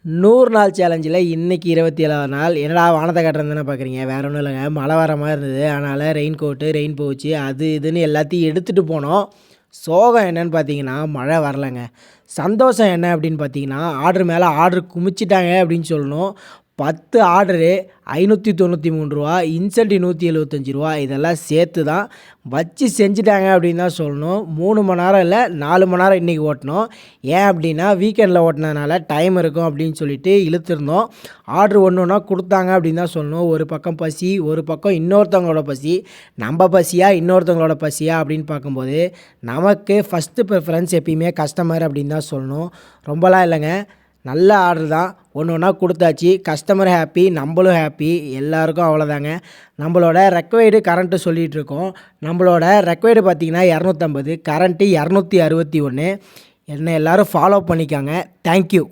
100 நாள் சேலஞ்சில் இன்றைக்கி 27வது நாள். என்னடா வானத்தை காட்டுறேன்னு தானே பார்க்குறீங்க, வேறு ஒன்றும் இல்லைங்க. மழை வர மாதிரி இருந்தது, அதனால் ரெயின் கோட்டு, ரெயின் பவுச்சு, அது இதுன்னு எல்லாத்தையும் எடுத்துகிட்டு போனோம். சோகம் என்னன்னு பார்த்தீங்கன்னா மழை வரலைங்க. சந்தோஷம் என்ன அப்படின்னு பார்த்தீங்கன்னா, ஆர்டர் மேலே ஆர்டர் குமிச்சிட்டாங்க அப்படின்னு சொல்லணும். 10 ஆர்டரு ரூ. 593, இன்சென்டிவ் ரூ. 175, இதெல்லாம் சேர்த்து தான் வச்சு செஞ்சுட்டாங்க அப்படின்னு தான் சொல்லணும். 3 மணி நேரம் இல்லை 4 மணி நேரம் இன்றைக்கி ஓட்டினோம். ஏன் அப்படின்னா வீக்கெண்டில் ஓட்டினதுனால டைம் இருக்கும் அப்படின்னு சொல்லிட்டு இழுத்துருந்தோம். ஆர்டர் ஒன்று ஒன்றா கொடுத்தாங்க அப்படின்னு தான் சொல்லணும். ஒரு பக்கம் பசி, ஒரு பக்கம் இன்னொருத்தவங்களோட பசி. நம்ம பசியா இன்னொருத்தவங்களோட பசியா அப்படின்னு பார்க்கும்போது நமக்கு ஃபஸ்ட்டு ப்ரிஃபரன்ஸ் எப்பயுமே கஸ்டமர் அப்படின்னு தான் சொல்லணும். ரொம்பலாம் இல்லைங்க, நல்ல ஆர்டர் தான். ஒன்று ஒன்றா கொடுத்தாச்சு. கஸ்டமர் ஹாப்பி, நம்மளும் ஹாப்பி, எல்லாருக்கும் அவ்வளோதாங்க. நம்மளோட ரெக்வைர்டு கரண்ட்டு சொல்லிகிட்ருக்கோம். நம்மளோட ரெக்வைர்டு பார்த்திங்கன்னா 250, கரண்ட்டு 261. என்ன எல்லோரும் ஃபாலோ பண்ணிக்காங்க. தேங்க்யூ.